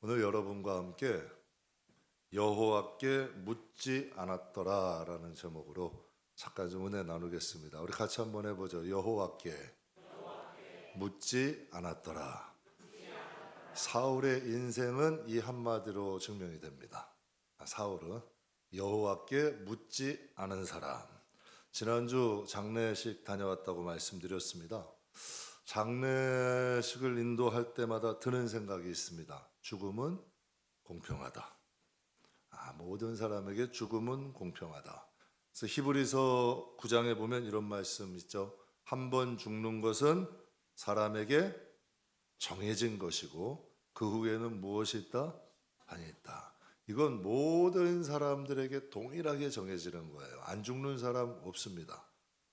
오늘 여러분과 함께 여호와께 묻지 않았더라라는 제목으로 잠깐 좀 은혜 나누겠습니다. 우리 같이 한번 해보죠. 여호와께 묻지 않았더라. 사울의 인생은 이 한마디로 증명이 됩니다. 사울은 여호와께 묻지 않은 사람. 지난주 장례식 다녀왔다고 말씀드렸습니다. 장례식을 인도할 때마다 드는 생각이 있습니다. 죽음은 공평하다. 모든 사람에게 죽음은 공평하다. 그래서 히브리서 9장에 보면 이런 말씀 있죠. 한 번 죽는 것은 사람에게 정해진 것이고 그 후에는 무엇이 있다? 판이 있다. 이건 모든 사람들에게 동일하게 정해지는 거예요. 안 죽는 사람 없습니다.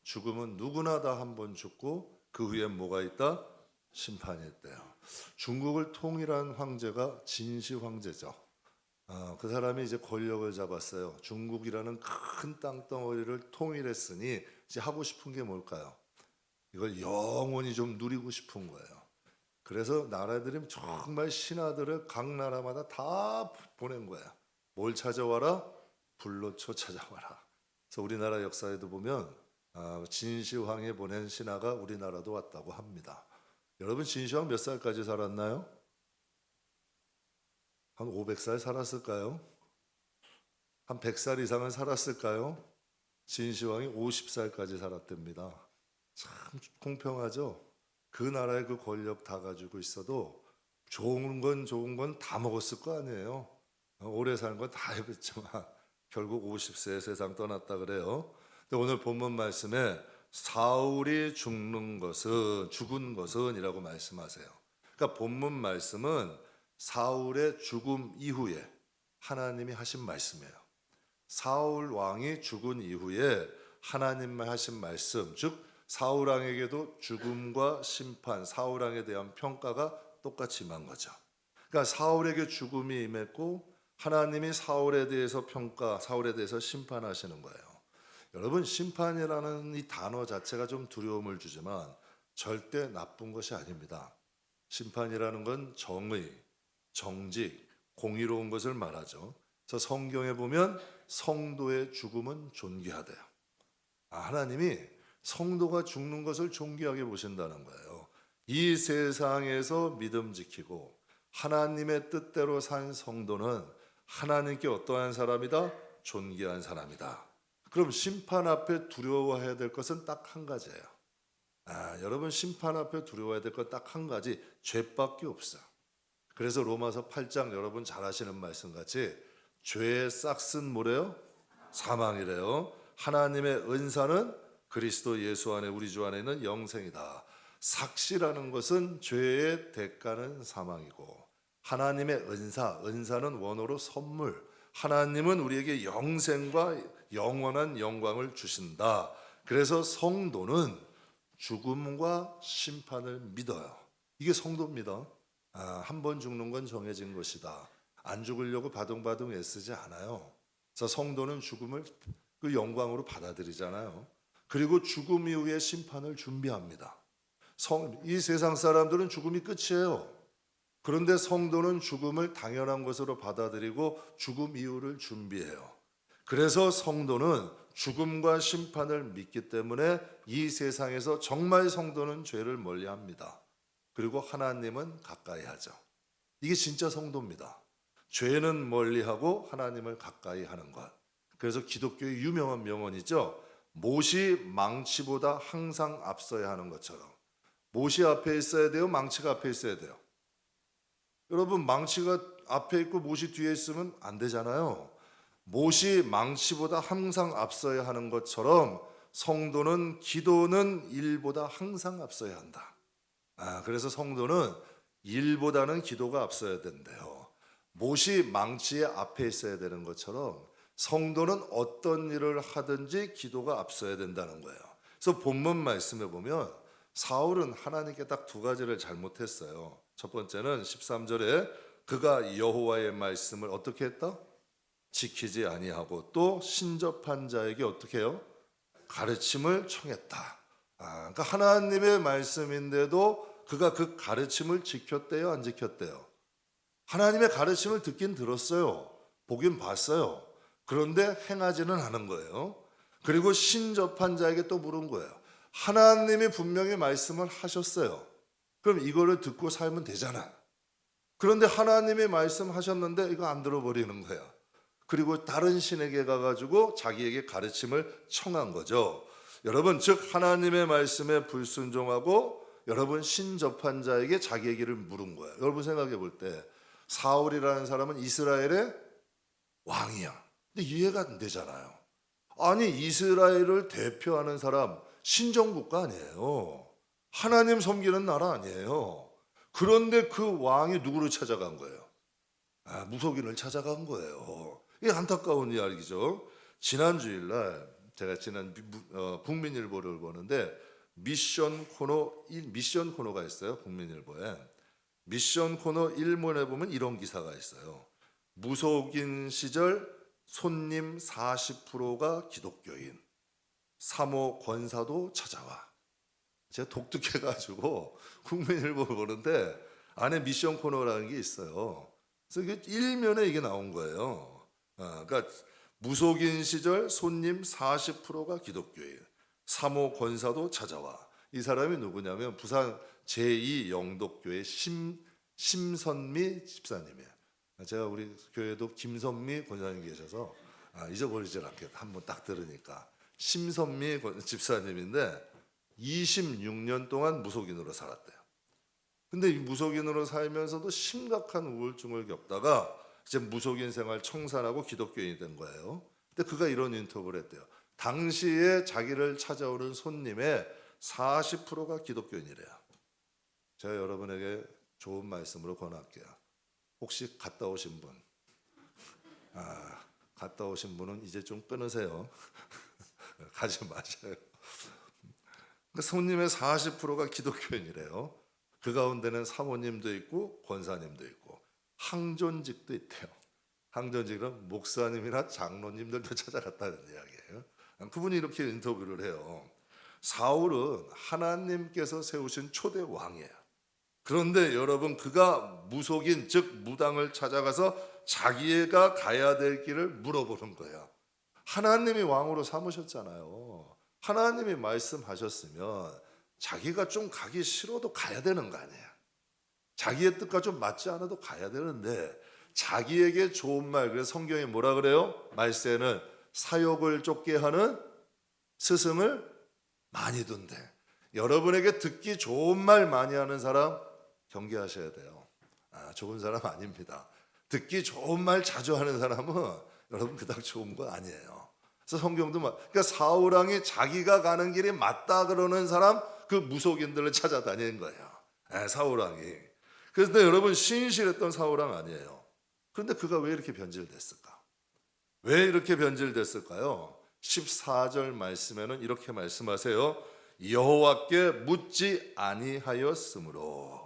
죽음은 누구나 다 한 번 죽고 그 후에 뭐가 있다? 심판이 있대요. 중국을 통일한 황제가 진시 황제죠. 그 사람이 이제 권력을 잡았어요. 중국이라는 큰 땅덩어리를 통일했으니 이제 하고 싶은 게 뭘까요? 이걸 영원히 좀 누리고 싶은 거예요. 그래서 나라들이 정말 신하들을 각 나라마다 다 보낸 거야. 뭘 찾아와라? 불로초 찾아와라. 그래서 우리나라 역사에도 보면 진시황이 보낸 신하가 우리나라도 왔다고 합니다. 여러분 진시황 몇 살까지 살았나요? 한 500살 살았을까요? 한 100살 이상은 살았을까요? 진시황이 50살까지 살았답니다. 참 공평하죠? 그 나라의 그 권력 다 가지고 있어도 좋은 건 다 먹었을 거 아니에요. 오래 사는 건 다 해봤지만 결국 50세에 세상 떠났다 그래요. 근데 오늘 본문 말씀에 사울이 죽은 것은 이라고 말씀하세요. 그러니까 본문 말씀은 사울의 죽음 이후에 하나님이 하신 말씀이에요. 사울 왕이 죽은 이후에 하나님이 하신 말씀, 즉 사울 왕에게도 죽음과 심판, 사울 왕에 대한 평가가 똑같이 임한 거죠. 그러니까 사울에게 죽음이 임했고 하나님이 사울에 대해서 평가, 사울에 대해서 심판하시는 거예요. 여러분 심판이라는 이 단어 자체가 좀 두려움을 주지만 절대 나쁜 것이 아닙니다. 심판이라는 건 정의, 정직, 공의로운 것을 말하죠. 그래서 성경에 보면 성도의 죽음은 존귀하대요. 하나님이 성도가 죽는 것을 존귀하게 보신다는 거예요. 이 세상에서 믿음 지키고 하나님의 뜻대로 산 성도는 하나님께 어떠한 사람이다? 존귀한 사람이다. 그럼 심판 앞에 두려워해야 될 것은 딱 한 가지예요. 여러분 심판 앞에 두려워해야 될 것 딱 한 가지, 죄밖에 없어요. 그래서 로마서 8장 여러분 잘 아시는 말씀 같이 죄의 싹슨 뭐래요? 사망이래요. 하나님의 은사는 그리스도 예수 안에 우리 주 안에 있는 영생이다. 삭시라는 것은 죄의 대가는 사망이고 하나님의 은사는 원어로 선물. 하나님은 우리에게 영생과 영원한 영광을 주신다. 그래서 성도는 죽음과 심판을 믿어요. 이게 성도입니다. 한 번 죽는 건 정해진 것이다. 안 죽으려고 바둥바둥 애쓰지 않아요. 그래서 성도는 죽음을 그 영광으로 받아들이잖아요. 그리고 죽음 이후의 심판을 준비합니다. 이 세상 사람들은 죽음이 끝이에요. 그런데 성도는 죽음을 당연한 것으로 받아들이고 죽음 이후를 준비해요. 그래서 성도는 죽음과 심판을 믿기 때문에 이 세상에서 정말 성도는 죄를 멀리합니다. 그리고 하나님은 가까이 하죠. 이게 진짜 성도입니다. 죄는 멀리하고 하나님을 가까이 하는 것. 그래서 기독교의 유명한 명언이죠. 못이 망치보다 항상 앞서야 하는 것처럼. 못이 앞에 있어야 돼요? 망치가 앞에 있어야 돼요? 여러분 망치가 앞에 있고 못이 뒤에 있으면 안 되잖아요. 못이 망치보다 항상 앞서야 하는 것처럼 성도는 기도는 일보다 항상 앞서야 한다. 그래서 성도는 일보다는 기도가 앞서야 된대요. 못이 망치의 앞에 있어야 되는 것처럼 성도는 어떤 일을 하든지 기도가 앞서야 된다는 거예요. 그래서 본문 말씀에 보면 사울은 하나님께 딱 두 가지를 잘못했어요. 첫 번째는 13절에 그가 여호와의 말씀을 어떻게 했다? 지키지 아니하고 또 신접한 자에게 어떻게 해요? 가르침을 청했다. 그러니까 하나님의 말씀인데도 그가 그 가르침을 지켰대요, 안 지켰대요? 하나님의 가르침을 듣긴 들었어요. 보긴 봤어요. 그런데 행하지는 않은 거예요. 그리고 신접한 자에게 또 물은 거예요. 하나님이 분명히 말씀을 하셨어요. 그럼 이거를 듣고 살면 되잖아. 그런데 하나님이 말씀하셨는데 이거 안 들어버리는 거야. 그리고 다른 신에게 가가지고 자기에게 가르침을 청한 거죠. 여러분, 즉 하나님의 말씀에 불순종하고 여러분 신접한 자에게 자기의 길을 물은 거예요. 여러분 생각해 볼 때 사울이라는 사람은 이스라엘의 왕이야. 근데 이해가 안 되잖아요. 아니 이스라엘을 대표하는 사람 신정국가 아니에요. 하나님 섬기는 나라 아니에요. 그런데 그 왕이 누구를 찾아간 거예요? 무속인을 찾아간 거예요. 이게 안타까운 이야기죠. 지난 주일날 제가 국민일보를 보는데 미션 코너가 있어요. 국민일보에 미션 코너 1문에 보면 이런 기사가 있어요. 무속인 시절 손님 40%가 기독교인, 3호 권사도 찾아와. 제가 독특해가지고 국민일보 보는데 안에 미션 코너라는 게 있어요. 그래서 이게 일면에 이게 나온 거예요. 그러니까 무속인 시절 손님 40%가 기독교인, 3호 권사도 찾아와. 이 사람이 누구냐면 부산 제2영독교회 심선미 집사님이에요. 제가 우리 교회도 김선미 권사님 계셔서 잊어버리질 않겠다. 한번 딱 들으니까 심선미 집사님인데 26년 동안 무속인으로 살았대요. 근데 이 무속인으로 살면서도 심각한 우울증을 겪다가 이제 무속인 생활 청산하고 기독교인이 된 거예요. 근데 그가 이런 인터뷰를 했대요. 당시에 자기를 찾아오는 손님의 40%가 기독교인이래요. 제가 여러분에게 좋은 말씀으로 권할게요. 혹시 갔다 오신 분, 갔다 오신 분은 이제 좀 끊으세요. 가지 마셔요. 손님의 40%가 기독교인이래요. 그 가운데는 사모님도 있고 권사님도 있고 항존직도 있대요. 항존직은 목사님이나 장로님들도 찾아갔다는 이야기예요. 그분이 이렇게 인터뷰를 해요. 사울은 하나님께서 세우신 초대 왕이에요. 그런데 여러분 그가 무속인 즉 무당을 찾아가서 자기가 가야 될 길을 물어보는 거예요. 하나님이 왕으로 삼으셨잖아요. 하나님이 말씀하셨으면 자기가 좀 가기 싫어도 가야 되는 거 아니에요. 자기의 뜻과 좀 맞지 않아도 가야 되는데 자기에게 좋은 말, 그래서 성경이 뭐라 그래요? 말세는 사욕을 쫓게 하는 스승을 많이 둔대. 여러분에게 듣기 좋은 말 많이 하는 사람 경계하셔야 돼요. 좋은 사람 아닙니다. 듣기 좋은 말 자주 하는 사람은 여러분 그닥 좋은 거 아니에요. 그래서 성경도 그러니까 사울 왕이 자기가 가는 길이 맞다 그러는 사람 그 무속인들을 찾아다니는 거예요. 사울 왕이. 그런데 여러분 신실했던 사울 왕 아니에요. 그런데 그가 왜 이렇게 변질됐을까? 왜 이렇게 변질됐을까요? 14절 말씀에는 이렇게 말씀하세요. 여호와께 묻지 아니하였으므로.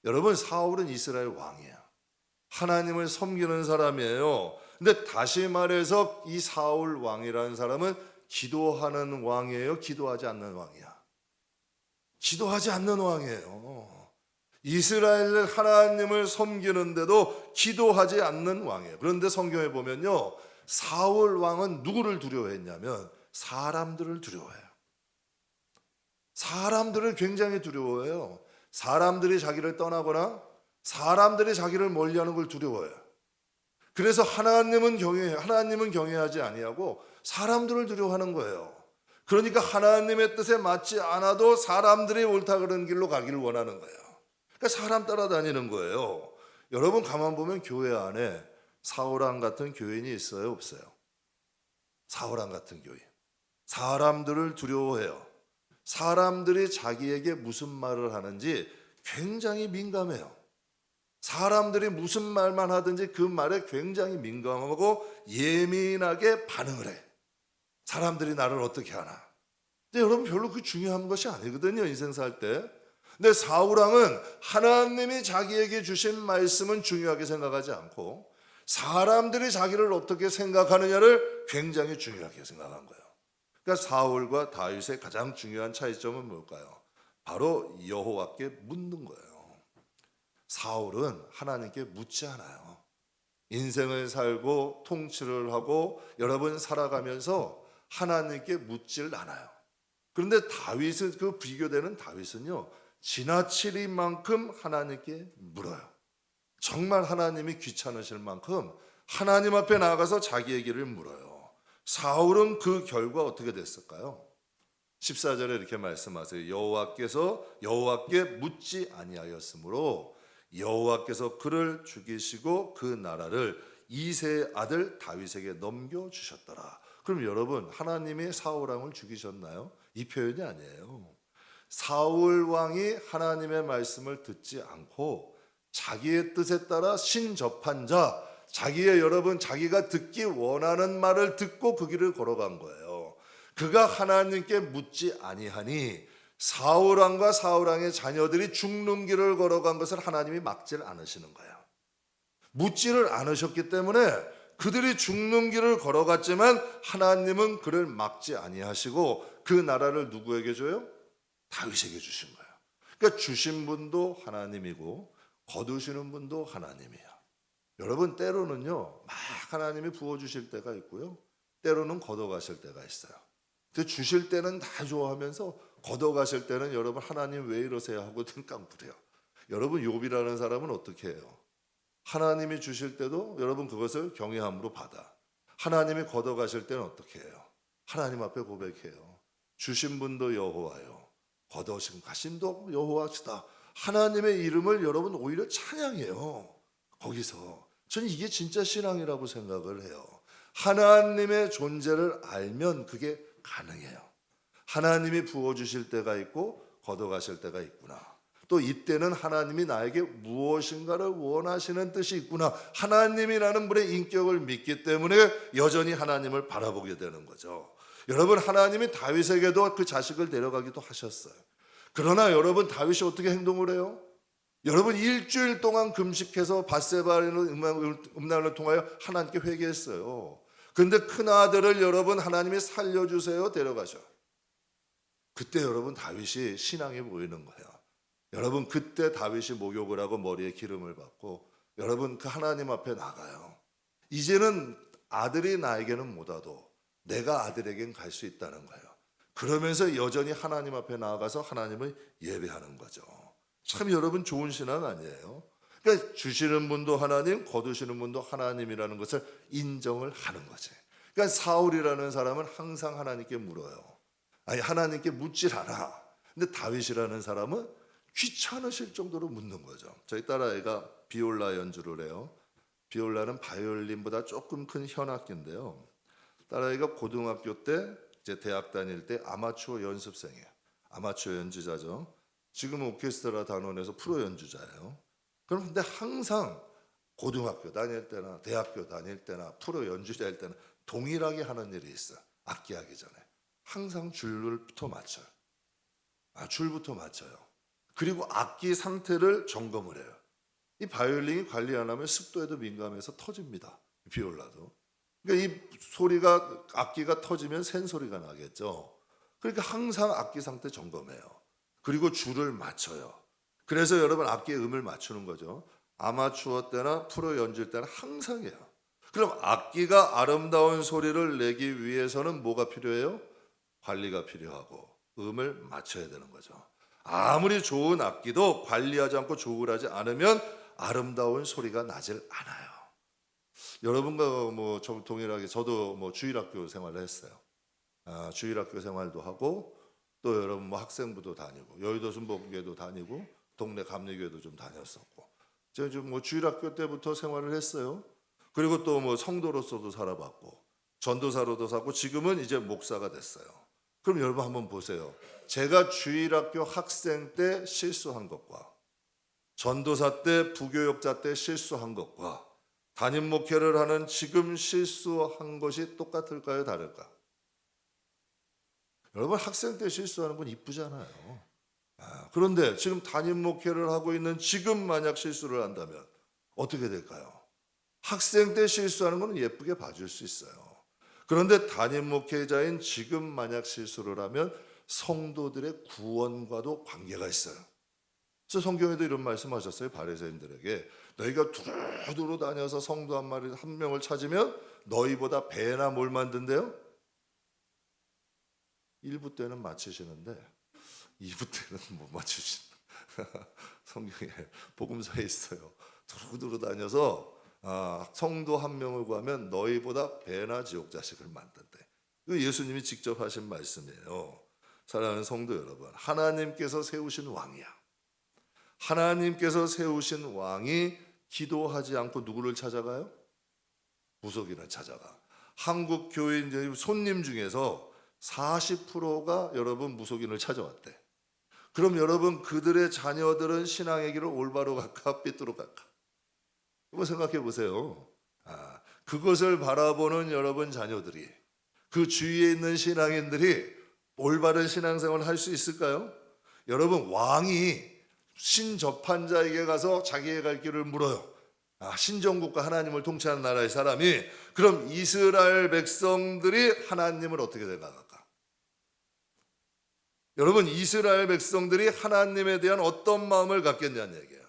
여러분 사울은 이스라엘 왕이에요. 하나님을 섬기는 사람이에요. 근데 다시 말해서 이 사울 왕이라는 사람은 기도하는 왕이에요? 기도하지 않는 왕이야? 기도하지 않는 왕이에요. 이스라엘 하나님을 섬기는데도 기도하지 않는 왕이에요. 그런데 성경에 보면요, 사울 왕은 누구를 두려워했냐면 사람들을 두려워해요. 사람들을 굉장히 두려워해요. 사람들이 자기를 떠나거나 사람들이 자기를 멀리하는 걸 두려워해요. 그래서 하나님은 경외하지 아니하고 사람들을 두려워하는 거예요. 그러니까 하나님의 뜻에 맞지 않아도 사람들이 옳다 그런 길로 가기를 원하는 거예요. 그러니까 사람 따라다니는 거예요. 여러분 가만 보면 교회 안에 사울왕 같은 교인이 있어요, 없어요? 사울왕 같은 교인. 사람들을 두려워해요. 사람들이 자기에게 무슨 말을 하는지 굉장히 민감해요. 사람들이 무슨 말만 하든지 그 말에 굉장히 민감하고 예민하게 반응을 해. 사람들이 나를 어떻게 하나. 근데 여러분 별로 그 중요한 것이 아니거든요, 인생 살 때. 근데 사울왕은 하나님이 자기에게 주신 말씀은 중요하게 생각하지 않고 사람들이 자기를 어떻게 생각하느냐를 굉장히 중요하게 생각한 거예요. 그러니까 사울과 다윗의 가장 중요한 차이점은 뭘까요? 바로 여호와께 묻는 거예요. 사울은 하나님께 묻지 않아요. 인생을 살고 통치를 하고 여러분 살아가면서 하나님께 묻질 않아요. 그런데 다윗은, 그 비교되는 다윗은요, 지나칠 만큼 하나님께 물어요. 정말 하나님이 귀찮으실 만큼 하나님 앞에 나가서 자기의 길을 물어요. 사울은 그 결과 어떻게 됐을까요? 14절에 이렇게 말씀하세요. 여호와께 묻지 아니하였으므로 여호와께서 그를 죽이시고 그 나라를 이새의 아들 다윗에게 넘겨주셨더라. 그럼 여러분, 하나님이 사울 왕을 죽이셨나요? 이 표현이 아니에요. 사울 왕이 하나님의 말씀을 듣지 않고 자기의 뜻에 따라 신접한 자, 자기가 듣기 원하는 말을 듣고 그 길을 걸어간 거예요. 그가 하나님께 묻지 아니하니 사울 왕과 사울 왕의 자녀들이 죽는 길을 걸어간 것을 하나님이 막질 않으시는 거예요. 묻지를 않으셨기 때문에 그들이 죽는 길을 걸어갔지만 하나님은 그를 막지 아니하시고 그 나라를 누구에게 줘요? 다윗에게 주신 거예요. 그러니까 주신 분도 하나님이고 거두시는 분도 하나님이에요. 여러분, 때로는요, 막 하나님이 부어주실 때가 있고요, 때로는 걷어가실 때가 있어요. 근데 주실 때는 다 좋아하면서 걷어가실 때는 여러분, 하나님 왜 이러세요 하고 깡부려요. 여러분, 욥이라는 사람은 어떻게 해요? 하나님이 주실 때도 여러분 그것을 경외함으로 받아. 하나님이 걷어가실 때는 어떻게 해요? 하나님 앞에 고백해요. 주신 분도 여호와요, 걷어오신 가심도 여호와시다. 하나님의 이름을 여러분 오히려 찬양해요. 거기서 저는 이게 진짜 신앙이라고 생각을 해요. 하나님의 존재를 알면 그게 가능해요. 하나님이 부어주실 때가 있고 걷어가실 때가 있구나. 또 이때는 하나님이 나에게 무엇인가를 원하시는 뜻이 있구나. 하나님이라는 분의 인격을 믿기 때문에 여전히 하나님을 바라보게 되는 거죠. 여러분, 하나님이 다윗에게도 그 자식을 데려가기도 하셨어요. 그러나 여러분, 다윗이 어떻게 행동을 해요? 여러분, 일주일 동안 금식해서 밧세바의 음란을 통하여 하나님께 회개했어요. 그런데 큰아들을 여러분 하나님이 살려주세요 데려가셔. 그때 여러분 다윗이 신앙이 보이는 거예요. 여러분, 그때 다윗이 목욕을 하고 머리에 기름을 받고 여러분 그 하나님 앞에 나가요. 이제는 아들이 나에게는 못 와도 내가 아들에겐 갈 수 있다는 거예요. 그러면서 여전히 하나님 앞에 나아가서 하나님을 예배하는 거죠. 참 여러분, 좋은 신앙 아니에요? 그러니까 주시는 분도 하나님, 거두시는 분도 하나님이라는 것을 인정을 하는 거지. 그러니까 사울이라는 사람은 항상 하나님께 물어요. 아니, 하나님께 묻질 않아. 근데 다윗이라는 사람은 귀찮으실 정도로 묻는 거죠. 저희 딸아이가 비올라 연주를 해요. 비올라는 바이올린보다 조금 큰 현악기인데요. 딸아이가 고등학교 때, 이제 대학 다닐 때 아마추어 연습생이에요. 아마추어 연주자죠. 지금은 오케스트라 단원에서 프로 연주자예요. 그런데 항상 고등학교 다닐 때나 대학교 다닐 때나 프로 연주자일 때나 동일하게 하는 일이 있어요. 악기 하기 전에 항상 줄부터 맞춰요. 줄부터 맞춰요. 그리고 악기 상태를 점검을 해요. 이 바이올린이 관리 안 하면 습도에도 민감해서 터집니다. 비올라도. 그러니까 이 소리가, 악기가 터지면 샌 소리가 나겠죠. 그러니까 항상 악기 상태 점검해요. 그리고 줄을 맞춰요. 그래서 여러분, 악기의 음을 맞추는 거죠. 아마추어 때나 프로 연주일 때는 항상 해요. 그럼 악기가 아름다운 소리를 내기 위해서는 뭐가 필요해요? 관리가 필요하고 음을 맞춰야 되는 거죠. 아무리 좋은 악기도 관리하지 않고 조율하지 않으면 아름다운 소리가 나질 않아요. 여러분과 뭐 동일하게 저도 주일학교 생활을 했어요. 주일학교 생활도 하고 또 여러분 학생부도 다니고 여의도 순복음교회도 다니고 동네 감리교회도 좀 다녔었고 제가 좀 주일학교 때부터 생활을 했어요. 그리고 또 성도로서도 살아봤고 전도사로도 살고 지금은 이제 목사가 됐어요. 그럼 여러분 한번 보세요. 제가 주일학교 학생 때 실수한 것과 전도사 때 부교역자 때 실수한 것과 담임 목회를 하는 지금 실수한 것이 똑같을까요, 다를까? 여러분, 학생 때 실수하는 건 이쁘잖아요. 그런데 지금 담임 목회를 하고 있는 지금 만약 실수를 한다면 어떻게 될까요? 학생 때 실수하는 건 예쁘게 봐줄 수 있어요. 그런데 담임 목회자인 지금 만약 실수를 하면 성도들의 구원과도 관계가 있어요. 그래서 성경에도 이런 말씀하셨어요. 바리새인들에게 너희가 두루두루 다녀서 성도 한 명을 찾으면 너희보다 배나 뭘 만든대요? 1부 때는 맞추시는데 2부 때는 못 맞추시는 성경에 복음서에 있어요. 두루두루 다녀서 성도 한 명을 구하면 너희보다 배나 지옥 자식을 만든대. 이거 예수님이 직접 하신 말씀이에요. 사랑하는 성도 여러분, 하나님께서 세우신 왕이야. 하나님께서 세우신 왕이 기도하지 않고 누구를 찾아가요? 무속인을 찾아가. 한국 교회 이제 손님 중에서 40%가 여러분 무속인을 찾아왔대. 그럼 여러분 그들의 자녀들은 신앙의 길을 올바로 갈까 삐뚤어 갈까? 한번 생각해 보세요. 그것을 바라보는 여러분 자녀들이, 그 주위에 있는 신앙인들이 올바른 신앙생활을 할 수 있을까요? 여러분, 왕이 신접한 자에게 가서 자기의 갈 길을 물어요. 신정국과 하나님을 통치하는 나라의 사람이, 그럼 이스라엘 백성들이 하나님을 어떻게 생각할까? 여러분, 이스라엘 백성들이 하나님에 대한 어떤 마음을 갖겠냐는 얘기예요.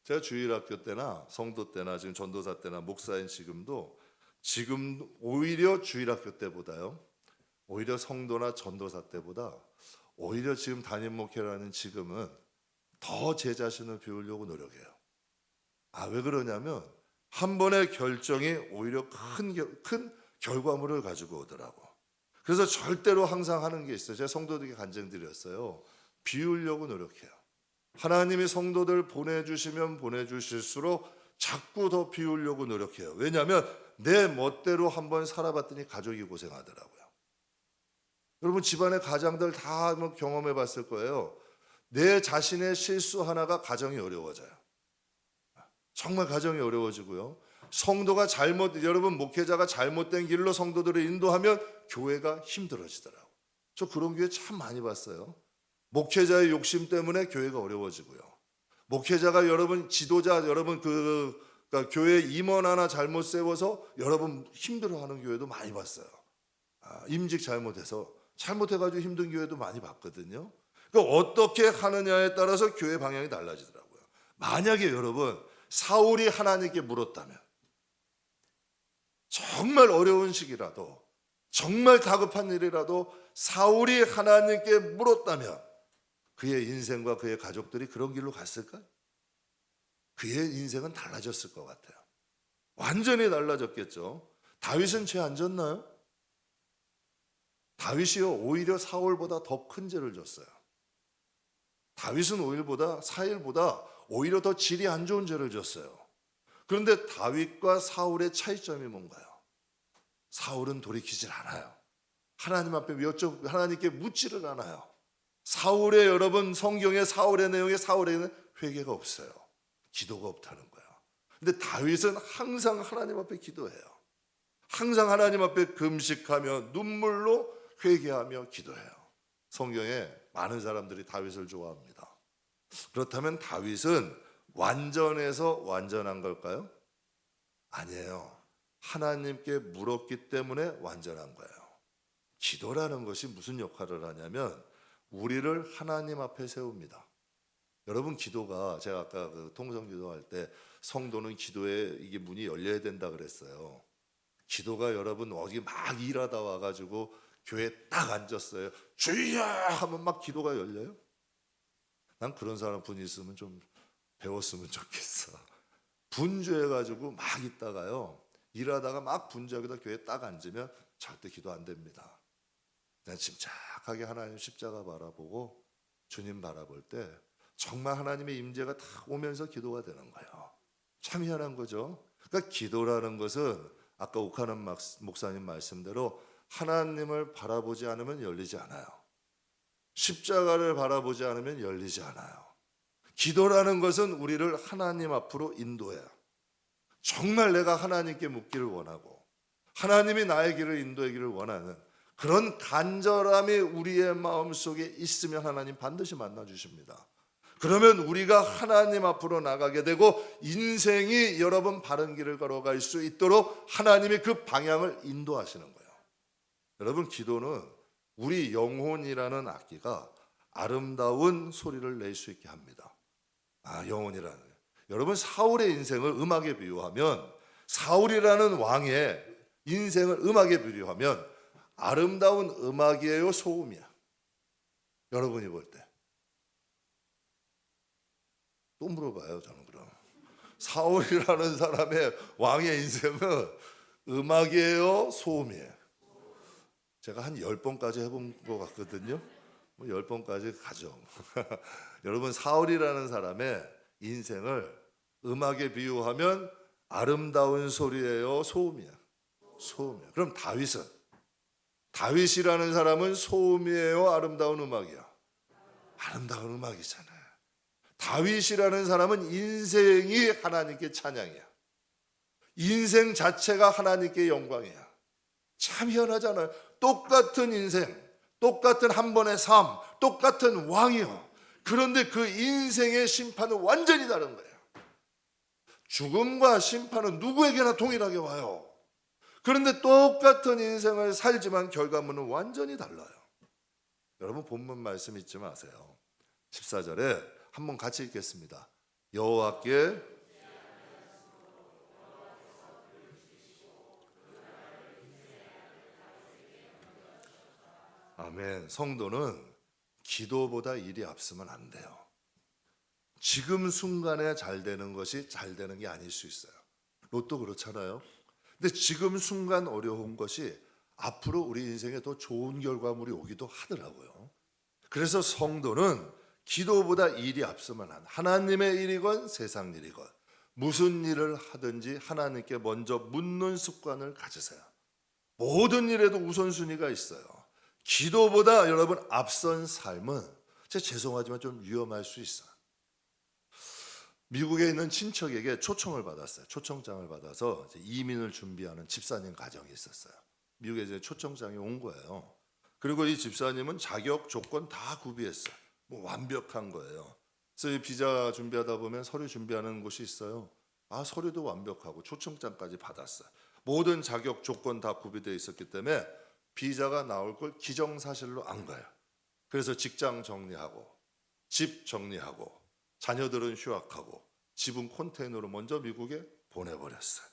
제가 주일학교 때나 성도 때나 지금 전도사 때나 목사인 지금 오히려 주일학교 때보다요, 오히려 성도나 전도사 때보다 오히려 지금 담임 목회라는 지금은 더 제 자신을 비우려고 노력해요. 왜 그러냐면 한 번의 결정이 오히려 큰 결과물을 가지고 오더라고. 그래서 절대로 항상 하는 게 있어요. 제가 성도들에게 간증드렸어요. 비우려고 노력해요. 하나님이 성도들 보내주시면 보내주실수록 자꾸 더 비우려고 노력해요. 왜냐하면 내 멋대로 한번 살아봤더니 가족이 고생하더라고요. 여러분 집안의 가장들 다 경험해 봤을 거예요. 내 자신의 실수 하나가 가정이 어려워져요. 정말 가정이 어려워지고요. 성도가 여러분 목회자가 잘못된 길로 성도들을 인도하면 교회가 힘들어지더라고요. 저 그런 교회 참 많이 봤어요. 목회자의 욕심 때문에 교회가 어려워지고요. 목회자가 여러분 지도자 여러분 그러니까 교회 임원 하나 잘못 세워서 여러분 힘들어하는 교회도 많이 봤어요. 임직 잘못해가지고 힘든 교회도 많이 봤거든요. 그러니까 어떻게 하느냐에 따라서 교회 방향이 달라지더라고요. 만약에 여러분 사울이 하나님께 물었다면, 정말 어려운 시기라도 정말 다급한 일이라도 사울이 하나님께 물었다면 그의 인생과 그의 가족들이 그런 길로 갔을까요? 그의 인생은 달라졌을 것 같아요. 완전히 달라졌겠죠. 다윗은 죄 안 졌나요? 다윗이요 오히려 사울보다 더 큰 죄를 졌어요. 다윗은 사울보다 오히려 더 질이 안 좋은 죄를 졌어요. 그런데 다윗과 사울의 차이점이 뭔가요? 사울은 돌이키질 않아요. 하나님 앞에 하나님께 묻지를 않아요. 여러분 성경의 사울의 내용에 회개가 없어요. 기도가 없다는 거예요. 근데 다윗은 항상 하나님 앞에 기도해요. 항상 하나님 앞에 금식하며 눈물로 회개하며 기도해요. 성경에 많은 사람들이 다윗을 좋아합니다. 그렇다면 다윗은 완전해서 완전한 걸까요? 아니에요. 하나님께 물었기 때문에 완전한 거예요. 기도라는 것이 무슨 역할을 하냐면 우리를 하나님 앞에 세웁니다. 여러분 기도가 제가 아까 통성 기도할 때 성도는 기도에 이게 문이 열려야 된다 그랬어요. 기도가 여러분 어디 막 일하다 와가지고 교회에 딱 앉았어요. 주여 하면 막 기도가 열려요? 난 그런 사람 분이 있으면 좀 배웠으면 좋겠어. 분주해가지고 막 있다가요. 일하다가 막 분주하게 교회에 딱 앉으면 절대 기도 안 됩니다. 그냥 침착하게 하나님 십자가 바라보고 주님 바라볼 때 정말 하나님의 임재가 다 오면서 기도가 되는 거예요. 참 희한한 거죠. 그러니까 기도라는 것은 아까 옥하는 목사님 말씀대로 하나님을 바라보지 않으면 열리지 않아요. 십자가를 바라보지 않으면 열리지 않아요. 기도라는 것은 우리를 하나님 앞으로 인도해요. 정말 내가 하나님께 묻기를 원하고 하나님이 나의 길을 인도하기를 원하는 그런 간절함이 우리의 마음속에 있으면 하나님 반드시 만나주십니다. 그러면 우리가 하나님 앞으로 나가게 되고 인생이 여러분 바른 길을 걸어갈 수 있도록 하나님이 그 방향을 인도하시는 거예요. 여러분 기도는 우리 영혼이라는 악기가 아름다운 소리를 낼 수 있게 합니다. 영혼이라는 거예요. 여러분, 사울의 인생을 음악에 비유하면, 사울이라는 왕의 인생을 음악에 비유하면 아름다운 음악이에요, 소음이야? 여러분이 볼 때. 또 물어봐요, 저는 그럼. 사울이라는 사람의 왕의 인생은 음악이에요, 소음이에요? 제가 한 10번까지 해본 것 같거든요. 10번까지 가죠. 여러분, 사울이라는 사람의 인생을 음악에 비유하면 아름다운 소리예요, 소음이야? 소음이야. 그럼 다윗이라는 사람은 소음이에요, 아름다운 음악이야? 아름다운 음악이잖아요. 다윗이라는 사람은 인생이 하나님께 찬양이야. 인생 자체가 하나님께 영광이야. 참 희한하잖아요. 똑같은 인생, 똑같은 한 번의 삶, 똑같은 왕이요. 그런데 그 인생의 심판은 완전히 다른 거예요. 죽음과 심판은 누구에게나 동일하게 와요. 그런데 똑같은 인생을 살지만 결과물은 완전히 달라요. 여러분, 본문 말씀 잊지 마세요. 14절에 한번 같이 읽겠습니다. 여호와께 아멘. 성도는 기도보다 일이 앞서면 안 돼요. 지금 순간에 잘 되는 것이 잘 되는 게 아닐 수 있어요. 로또 그렇잖아요. 근데 지금 순간 어려운 것이 앞으로 우리 인생에 더 좋은 결과물이 오기도 하더라고요. 그래서 성도는 기도보다 일이 앞서면 안 돼. 하나님의 일이건 세상 일이건 무슨 일을 하든지 하나님께 먼저 묻는 습관을 가지세요. 모든 일에도 우선순위가 있어요. 기도보다 여러분 앞선 삶은 제가 죄송하지만 좀 위험할 수 있어요. 미국에 있는 친척에게 초청을 받았어요. 초청장을 받아서 이민을 준비하는 집사님 가정이 있었어요. 미국에 이제 초청장이 온 거예요. 그리고 이 집사님은 자격 조건 다 구비했어요. 완벽한 거예요. 그래서 이 비자 준비하다 보면 서류 준비하는 곳이 있어요. 서류도 완벽하고 초청장까지 받았어요. 모든 자격 조건 다 구비되어 있었기 때문에 비자가 나올 걸 기정사실로 안 거예요. 그래서 직장 정리하고 집 정리하고 자녀들은 휴학하고 집은 컨테이너로 먼저 미국에 보내버렸어요.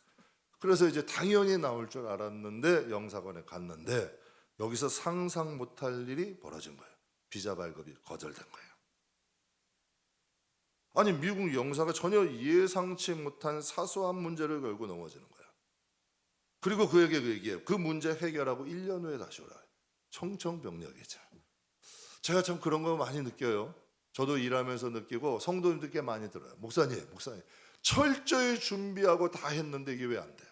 그래서 이제 당연히 나올 줄 알았는데 영사관에 갔는데 여기서 상상 못할 일이 벌어진 거예요. 비자 발급이 거절된 거예요. 아니, 미국 영사가 전혀 예상치 못한 사소한 문제를 걸고 넘어지는 거예요. 그리고 그에게 얘기해요. 그 문제 해결하고 1년 후에 다시 오라. 청천벽력이죠. 제가 참 그런 거 많이 느껴요. 저도 일하면서 느끼고 성도님들께 많이 들어요. 목사님 철저히 준비하고 다 했는데 이게 왜 안 돼요?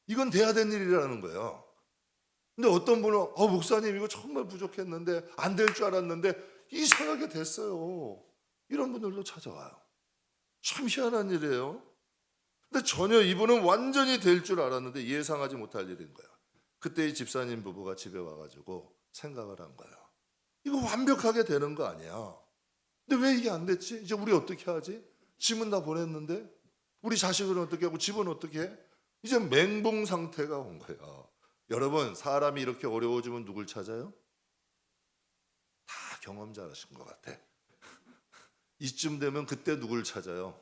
이건 돼야 될 일이라는 거예요. 근데 어떤 분은 목사님 이거 정말 부족했는데 안 될 줄 알았는데 이상하게 됐어요. 이런 분들도 찾아와요. 참 희한한 일이에요. 근데 전혀 이분은 완전히 될 줄 알았는데 예상하지 못할 일인 거예요. 그때 이 집사님 부부가 집에 와가지고 생각을 한 거예요. 이거 완벽하게 되는 거 아니야. 근데 왜 이게 안 됐지? 이제 우리 어떻게 하지? 짐은 다 보냈는데 우리 자식은 어떻게 하고 집은 어떻게 해? 이제 멘붕 상태가 온 거예요. 여러분, 사람이 이렇게 어려워지면 누굴 찾아요? 다 경험자라신 것 같아. 이쯤 되면 그때 누굴 찾아요?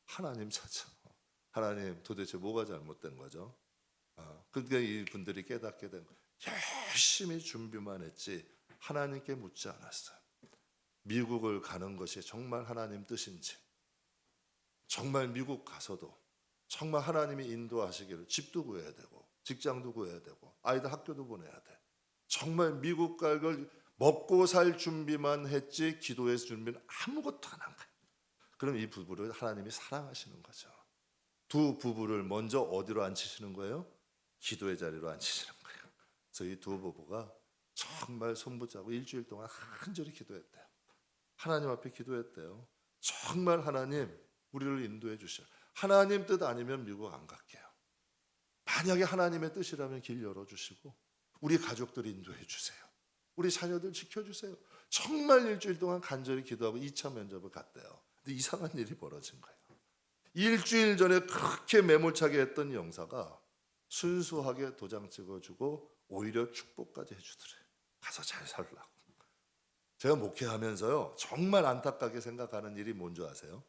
하나님 찾아. 하나님, 도대체 뭐가 잘못된 거죠? 그러니까 이분들이 깨닫게 된 거예요. 열심히 준비만 했지 하나님께 묻지 않았어요. 미국을 가는 것이 정말 하나님 뜻인지, 정말 미국 가서도 정말 하나님이 인도하시기를 집도 구해야 되고 직장도 구해야 되고 아이들 학교도 보내야 돼. 정말 미국 갈 걸 먹고 살 준비만 했지 기도의 준비는 아무것도 안 한 거예요. 그럼 이 부부를 하나님이 사랑하시는 거죠. 두 부부를 먼저 어디로 앉히시는 거예요? 기도의 자리로 앉히시는 거예요. 그래서 이 두 부부가 정말 손붙잡고 일주일 동안 간절히 기도했대요. 하나님 앞에 기도했대요. 정말 하나님 우리를 인도해 주셔. 하나님 뜻 아니면 미국 안 갈게요. 만약에 하나님의 뜻이라면 길 열어주시고 우리 가족들 인도해 주세요. 우리 자녀들 지켜주세요. 정말 일주일 동안 간절히 기도하고 2차 면접을 갔대요. 근데 이상한 일이 벌어진 거예요. 일주일 전에 그렇게 매몰차게 했던 영사가 순수하게 도장 찍어주고 오히려 축복까지 해주더래요. 가서 잘 살라고. 제가 목회하면서요 정말 안타깝게 생각하는 일이 뭔지 아세요?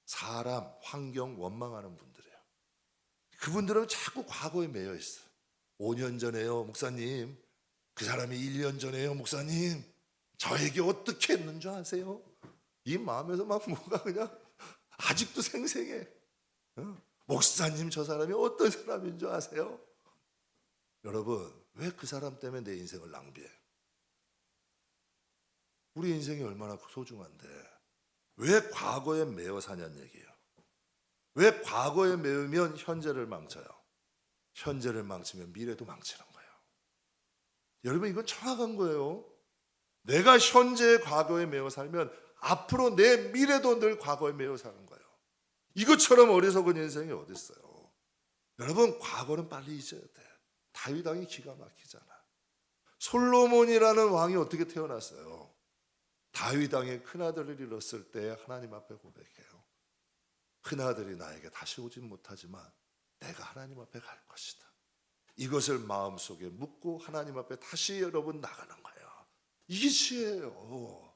사람, 환경 원망하는 분들이에요. 그분들은 자꾸 과거에 매여 있어요. 5년 전에요 목사님, 그 사람이 1년 전에요 목사님, 저에게 어떻게 했는 줄 아세요? 이 마음에서 막 뭐가 그냥 아직도 생생해. 목사님, 저 사람이 어떤 사람인 줄 아세요? 여러분, 왜 그 사람 때문에 내 인생을 낭비해? 우리 인생이 얼마나 소중한데 왜 과거에 매여 사냐는 얘기예요. 왜 과거에 매우면 현재를 망쳐요? 현재를 망치면 미래도 망치는 거예요. 여러분, 이건 정확한 거예요. 내가 현재의 과거에 매여 살면 앞으로 내 미래도 늘 과거에 매여 사는 거예요. 이것처럼 어리석은 인생이 어디 있어요? 여러분, 과거는 빨리 잊어야 돼. 다윗 왕이 기가 막히잖아. 솔로몬이라는 왕이 어떻게 태어났어요? 다윗 왕의 큰아들을 잃었을 때 하나님 앞에 고백해요. 큰아들이 나에게 다시 오진 못하지만 내가 하나님 앞에 갈 것이다. 이것을 마음속에 묻고 하나님 앞에 다시 여러분 나가는 거예요. 이게 지혜예요.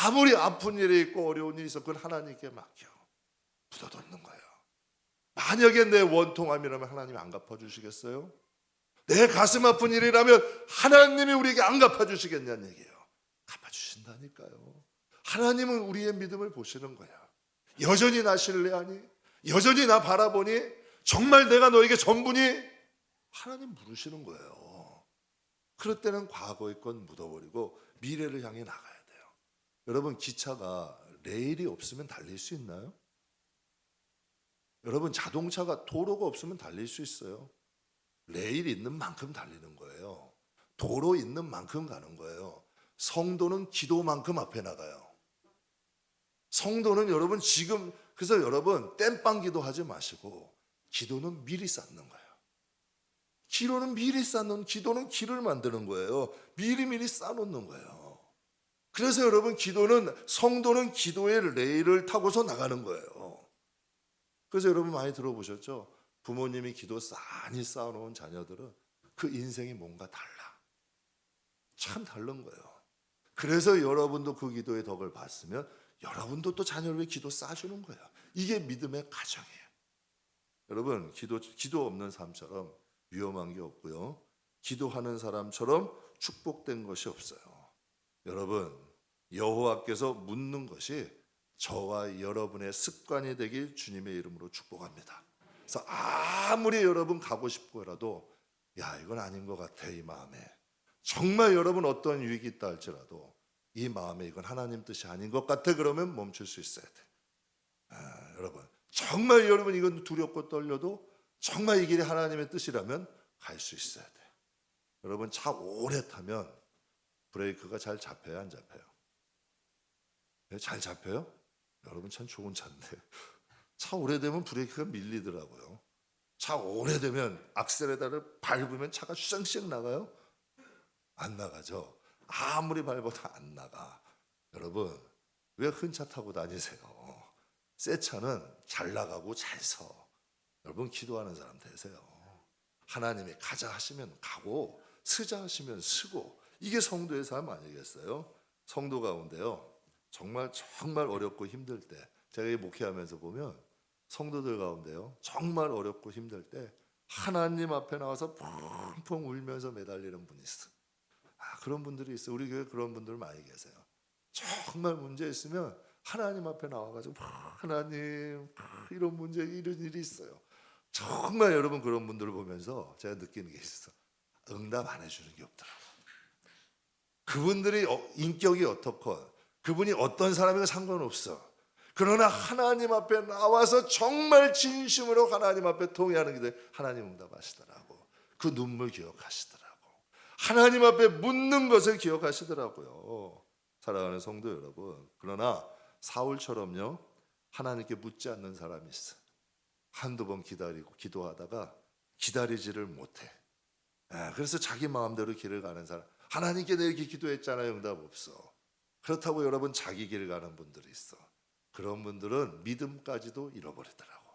아무리 아픈 일이 있고 어려운 일이 있어 그건 하나님께 맡겨 묻어뒀는 거예요. 만약에 내 원통함이라면 하나님이 안 갚아주시겠어요? 내 가슴 아픈 일이라면 하나님이 우리에게 안 갚아주시겠냐는 얘기예요. 갚아주신다니까요. 하나님은 우리의 믿음을 보시는 거야. 여전히 나 신뢰하니? 여전히 나 바라보니? 정말 내가 너에게 전부니? 하나님 물으시는 거예요. 그럴 때는 과거의 건 묻어버리고 미래를 향해 나가야 돼요. 여러분, 기차가 레일이 없으면 달릴 수 있나요? 여러분, 자동차가 도로가 없으면 달릴 수 있어요? 레일이 있는 만큼 달리는 거예요. 도로 있는 만큼 가는 거예요. 성도는 기도만큼 앞에 나가요. 성도는 여러분 지금, 그래서 여러분 땜빵 기도하지 마시고 기도는 미리 쌓는 거예요. 기도는 미리 쌓는, 기도는 길을 만드는 거예요. 미리미리 쌓아놓는 거예요. 그래서 여러분 기도는, 성도는 기도의 레일을 타고서 나가는 거예요. 그래서 여러분 많이 들어보셨죠? 부모님이 기도 많이 쌓아놓은 자녀들은 그 인생이 뭔가 달라. 참 다른 거예요. 그래서 여러분도 그 기도의 덕을 봤으면 여러분도 또 자녀를 위해 기도 쌓아주는 거예요. 이게 믿음의 가정이에요. 여러분, 기도 없는 삶처럼 위험한 게 없고요. 기도하는 사람처럼 축복된 것이 없어요. 여러분, 여호와께서 묻는 것이 저와 여러분의 습관이 되길 주님의 이름으로 축복합니다. 그래서 아무리 여러분 가고 싶고라도 야, 이건 아닌 것 같아, 이 마음에. 정말 여러분 어떤 유익이 있다 할지라도 이 마음에 이건 하나님 뜻이 아닌 것 같아, 그러면 멈출 수 있어야 돼. 여러분, 정말 여러분 이건 두렵고 떨려도 정말 이 길이 하나님의 뜻이라면 갈 수 있어야 돼. 여러분, 차 오래 타면 브레이크가 잘 잡혀요, 안 잡혀요? 잘 잡혀요? 여러분, 참 좋은 차인데 차 오래되면 브레이크가 밀리더라고요. 차 오래되면 악셀에다를 밟으면 차가 쌩쌩 나가요? 안 나가죠. 아무리 밟아도 안 나가. 여러분, 왜 흔 차 타고 다니세요? 새 차는 잘 나가고 잘 서. 여러분, 기도하는 사람 되세요. 하나님이 가자 하시면 가고 쓰자 하시면 쓰고, 이게 성도의 삶 아니겠어요? 성도 가운데요, 정말 어렵고 힘들 때, 제가 이 목회하면서 보면 성도들 가운데요, 정말 어렵고 힘들 때 하나님 앞에 나와서 펑펑 울면서 매달리는 분이 있어. 그런 분들이 있어요. 우리 교회 그런 분들 많이 계세요. 정말 문제 있으면 하나님 앞에 나와가지고 하나님, 이런 문제, 이런 일이 있어요. 정말 여러분 그런 분들을 보면서 제가 느끼는 게 있어. 응답 안 해주는 게 없더라고. 그분들이 인격이 어떻건 그분이 어떤 사람이건 상관없어. 그러나 하나님 앞에 나와서 정말 진심으로 하나님 앞에 통회하는 기도에 하나님 응답하시더라고. 그 눈물 기억하시더라고. 하나님 앞에 묻는 것을 기억하시더라고요. 사랑하는 성도 여러분, 그러나 사울처럼요, 하나님께 묻지 않는 사람이 있어. 한두 번 기다리고 기도하다가 기다리지를 못해. 그래서 자기 마음대로 길을 가는 사람, 하나님께 내 이렇게 기도했잖아요, 응답 없어. 그렇다고 여러분 자기 길 가는 분들이 있어. 그런 분들은 믿음까지도 잃어버리더라고.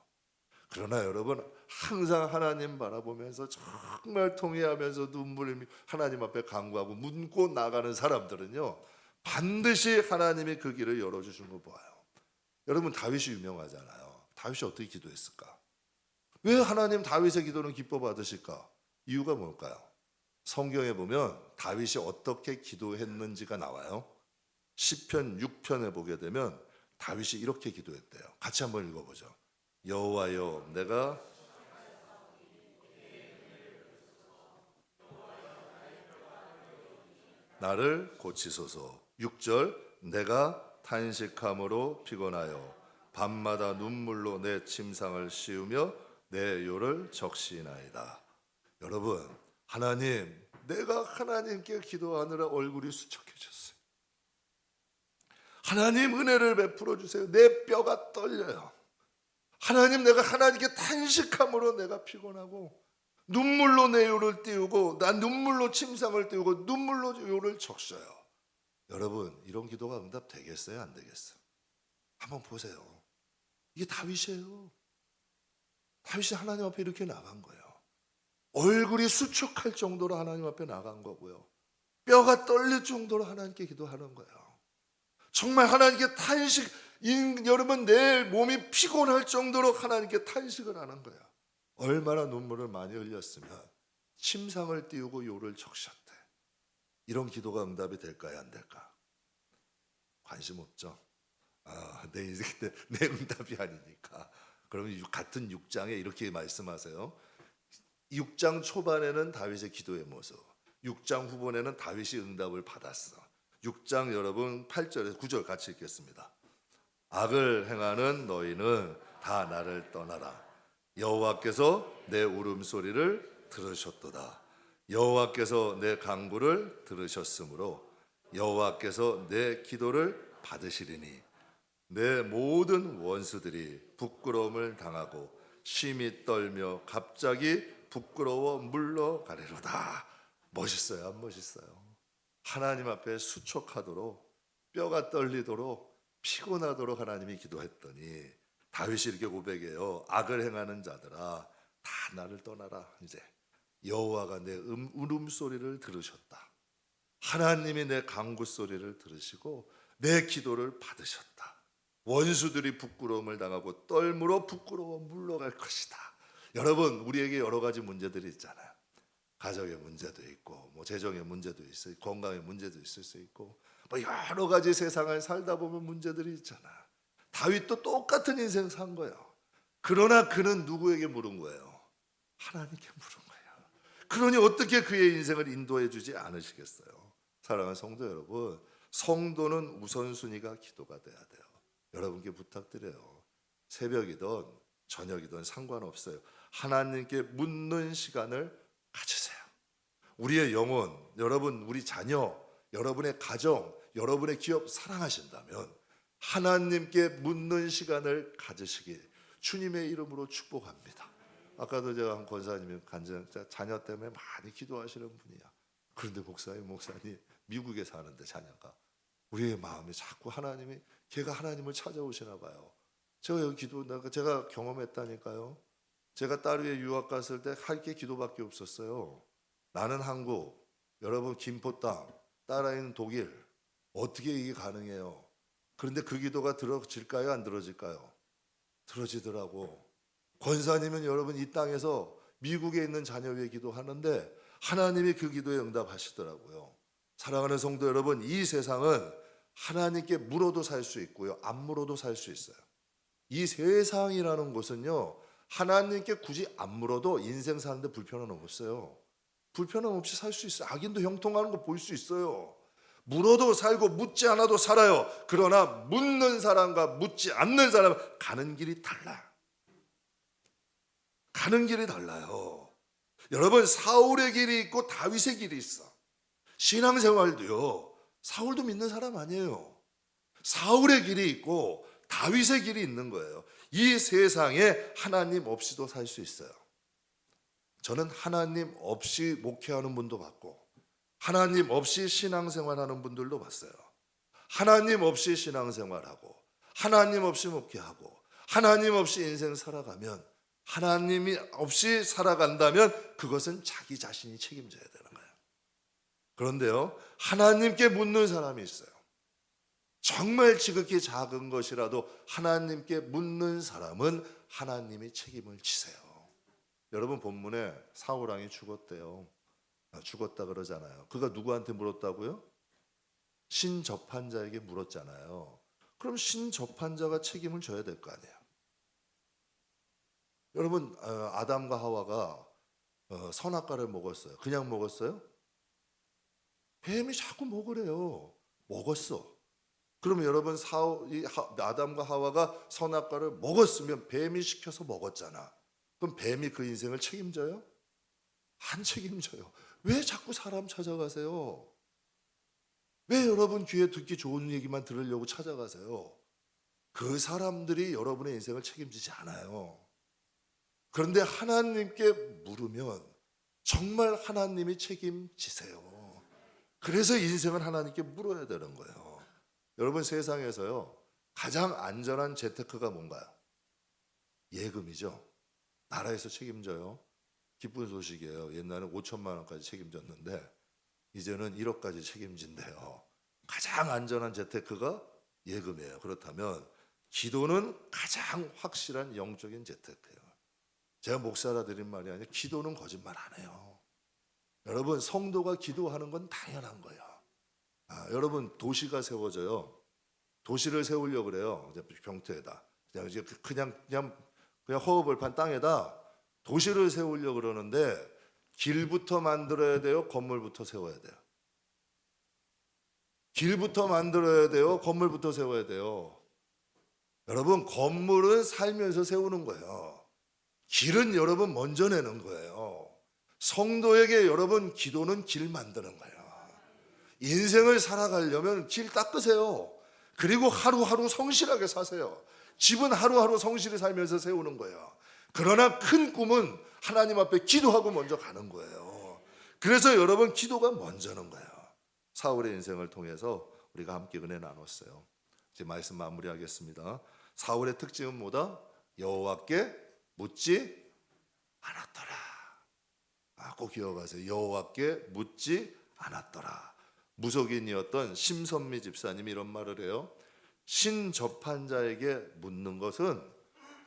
그러나 여러분, 항상 하나님 바라보면서 정말 통회하면서 눈물을 하나님 앞에 간구하고 묻고 나가는 사람들은요, 반드시 하나님이 그 길을 열어주신 거 보아요. 여러분 다윗이 유명하잖아요. 다윗이 어떻게 기도했을까? 왜 하나님 다윗의 기도는 기뻐 받으실까? 이유가 뭘까요? 성경에 보면 다윗이 어떻게 기도했는지가 나와요. 시편 6편에 보게 되면 다윗이 이렇게 기도했대요. 같이 한번 읽어보죠. 여호와여, 내가 나를 고치소서. 6절, 내가 탄식함으로 피곤하여 밤마다 눈물로 내 침상을 씌우며 내 요를 적시나이다. 여러분, 하나님, 내가 하나님께 기도하느라 얼굴이 수척해졌어요. 하나님 은혜를 베풀어 주세요. 내 뼈가 떨려요. 하나님, 내가 하나님께 탄식함으로 내가 피곤하고 눈물로 내 요를 띄우고 난 눈물로 침상을 띄우고 눈물로 요를 적셔요. 여러분, 이런 기도가 응답되겠어요? 안 되겠어요? 한번 보세요. 이게 다윗이에요. 다윗이 하나님 앞에 이렇게 나간 거예요. 얼굴이 수축할 정도로 하나님 앞에 나간 거고요. 뼈가 떨릴 정도로 하나님께 기도하는 거예요. 정말 하나님께 탄식, 여러분 내 몸이 피곤할 정도로 하나님께 탄식을 하는 거예요. 얼마나 눈물을 많이 흘렸으면 침상을 띄우고 요를 적셨대. 이런 기도가 응답이 될까요? 안 될까? 관심 없죠. 내 인생 때 내 응답이 아니니까. 그러면 같은 6장에 이렇게 말씀하세요. 6장 초반에는 다윗의 기도의 모습, 6장 후반에는 다윗이 응답을 받았어. 6장 여러분 8절에서 9절 같이 읽겠습니다. 악을 행하는 너희는 다 나를 떠나라. 여호와께서 내 울음소리를 들으셨도다. 여호와께서 내 간구를 들으셨으므로 여호와께서 내 기도를 받으시리니 내 모든 원수들이 부끄러움을 당하고 심히 떨며 갑자기 부끄러워 물러가리로다. 멋있어요, 안 멋있어요? 하나님 앞에 수척하도록 뼈가 떨리도록 피곤하도록 하나님이 기도했더니 다윗이 이렇게 고백해요. 악을 행하는 자들아, 다 나를 떠나라. 이제 여호와가 내 울음소리를 들으셨다. 하나님이 내 간구 소리를 들으시고 내 기도를 받으셨다. 원수들이 부끄러움을 당하고 떨므로 부끄러워 물러갈 것이다. 여러분, 우리에게 여러 가지 문제들이 있잖아요. 가정의 문제도 있고, 재정의 문제도 있어요. 건강의 문제도 있을 수 있고, 여러 가지 세상을 살다 보면 문제들이 있잖아. 다윗도 똑같은 인생 산 거예요. 그러나 그는 누구에게 물은 거예요? 하나님께 물은 거예요. 그러니 어떻게 그의 인생을 인도해 주지 않으시겠어요? 사랑하는 성도 여러분, 성도는 우선순위가 기도가 돼야 돼요. 여러분께 부탁드려요. 새벽이든 저녁이든 상관없어요. 하나님께 묻는 시간을 가지세요. 우리의 영혼, 여러분, 우리 자녀, 여러분의 가정, 여러분의 기업 사랑하신다면 하나님께 묻는 시간을 가지시길 주님의 이름으로 축복합니다. 아까도 제가 한 권사님이 자녀 때문에 많이 기도하시는 분이야. 그런데 목사님 미국에 사는데 자녀가 우리의 마음이 자꾸 하나님이 걔가 하나님을 찾아오시나 봐요. 제가 여기 제가 경험했다니까요. 제가 딸 위에 유학 갔을 때 할 게 기도밖에 없었어요. 나는 한국, 여러분 김포 땅, 딸아이는 독일. 어떻게 이게 가능해요? 그런데 그 기도가 들어질까요? 안 들어질까요? 들어지더라고. 권사님은 여러분 이 땅에서 미국에 있는 자녀 위에 기도하는데 하나님이 그 기도에 응답하시더라고요. 사랑하는 성도 여러분, 이 세상은 하나님께 물어도 살 수 있고요, 안 물어도 살 수 있어요. 이 세상이라는 곳은요, 하나님께 굳이 안 물어도 인생 사는데 불편은 없어요. 불편함 없이 살 수 있어요. 악인도 형통하는 거 볼 수 있어요. 물어도 살고 묻지 않아도 살아요. 그러나 묻는 사람과 묻지 않는 사람 가는 길이 달라요. 가는 길이 달라요. 여러분, 사울의 길이 있고 다윗의 길이 있어. 신앙생활도요, 사울도 믿는 사람 아니에요. 사울의 길이 있고 다윗의 길이 있는 거예요. 이 세상에 하나님 없이도 살 수 있어요. 저는 하나님 없이 목회하는 분도 봤고 하나님 없이 신앙생활하는 분들도 봤어요. 하나님 없이 신앙생활하고 하나님 없이 목회하고 하나님 없이 인생 살아가면, 하나님이 없이 살아간다면 그것은 자기 자신이 책임져야 되는 거예요. 그런데요, 하나님께 묻는 사람이 있어요. 정말 지극히 작은 것이라도 하나님께 묻는 사람은 하나님이 책임을 지세요. 여러분 본문에 사울 왕이 죽었대요. 죽었다 그러잖아요. 그가 누구한테 물었다고요? 신접한 자에게 물었잖아요. 그럼 신접한 자가 책임을 져야 될 거 아니에요. 여러분 아담과 하와가 선악과를 먹었어요. 그냥 먹었어요? 뱀이 자꾸 먹으래요. 먹었어. 그러면 여러분 아담과 하와가 선악과를 먹었으면 뱀이 시켜서 먹었잖아. 그럼 뱀이 그 인생을 책임져요? 안 책임져요. 왜 자꾸 사람 찾아가세요? 왜 여러분 귀에 듣기 좋은 얘기만 들으려고 찾아가세요? 그 사람들이 여러분의 인생을 책임지지 않아요. 그런데 하나님께 물으면 정말 하나님이 책임지세요. 그래서 인생을 하나님께 물어야 되는 거예요. 여러분 세상에서요 가장 안전한 재테크가 뭔가요? 예금이죠. 나라에서 책임져요. 기쁜 소식이에요. 옛날에 5천만 원까지 책임졌는데 이제는 1억까지 책임진대요. 가장 안전한 재테크가 예금이에요. 그렇다면 기도는 가장 확실한 영적인 재테크예요. 제가 목사라 드린 말이 아니라 기도는 거짓말 안 해요. 여러분 성도가 기도하는 건 당연한 거예요. 여러분 도시가 세워져요. 도시를 세우려고 그래요. 병터에다 그냥 허허벌판 땅에다 도시를 세우려고 그러는데 길부터 만들어야 돼요? 건물부터 세워야 돼요? 길부터 만들어야 돼요? 건물부터 세워야 돼요? 여러분 건물은 살면서 세우는 거예요. 길은 여러분 먼저 내는 거예요. 성도에게 여러분 기도는 길 만드는 거예요. 인생을 살아가려면 길 닦으세요. 그리고 하루하루 성실하게 사세요. 집은 하루하루 성실히 살면서 세우는 거예요. 그러나 큰 꿈은 하나님 앞에 기도하고 먼저 가는 거예요. 그래서 여러분 기도가 먼저는 거예요. 사울의 인생을 통해서 우리가 함께 은혜 나눴어요. 이제 말씀 마무리하겠습니다. 사울의 특징은 뭐다? 여호와께 묻지 않았더라. 꼭 기억하세요. 여호와께 묻지 않았더라. 무속인이었던 심선미 집사님이 이런 말을 해요. 신접한 자에게 묻는 것은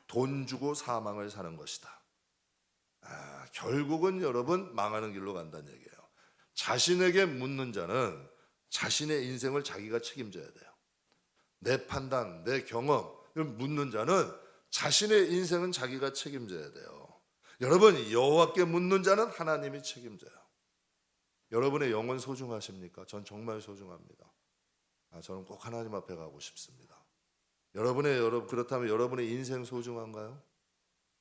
돈 주고 사망을 사는 것이다. 결국은 여러분 망하는 길로 간다는 얘기예요. 자신에게 묻는 자는 자신의 인생을 자기가 책임져야 돼요. 내 판단, 내 경험을 묻는 자는 자신의 인생은 자기가 책임져야 돼요. 여러분 여호와께 묻는 자는 하나님이 책임져요. 여러분의 영혼 소중하십니까? 전 정말 소중합니다. 저는 꼭 하나님 앞에 가고 싶습니다. 그렇다면 여러분의 인생 소중한가요?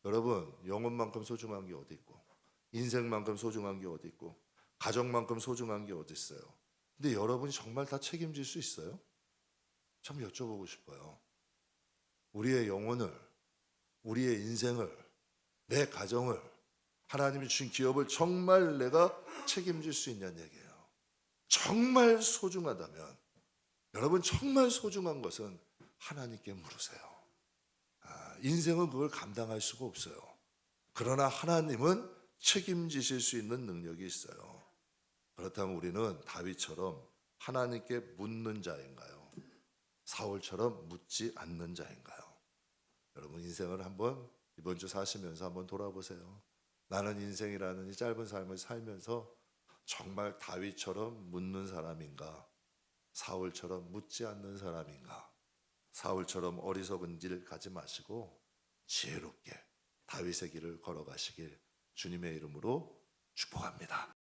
여러분 영혼만큼 소중한 게 어디 있고 인생만큼 소중한 게 어디 있고 가정만큼 소중한 게 어디 있어요? 근데 여러분이 정말 다 책임질 수 있어요? 참 여쭤보고 싶어요. 우리의 영혼을, 우리의 인생을, 내 가정을, 하나님이 주신 기업을 정말 내가 책임질 수 있냐는 얘기예요. 정말 소중하다면 여러분 정말 소중한 것은 하나님께 물으세요. 인생은 그걸 감당할 수가 없어요. 그러나 하나님은 책임지실 수 있는 능력이 있어요. 그렇다면 우리는 다윗처럼 하나님께 묻는 자인가요? 사울처럼 묻지 않는 자인가요? 여러분 인생을 한번 이번 주 사시면서 한번 돌아보세요. 나는 인생이라는 이 짧은 삶을 살면서 정말 다윗처럼 묻는 사람인가? 사울처럼 묻지 않는 사람인가? 사울처럼 어리석은 길 가지 마시고 지혜롭게 다윗의 길을 걸어가시길 주님의 이름으로 축복합니다.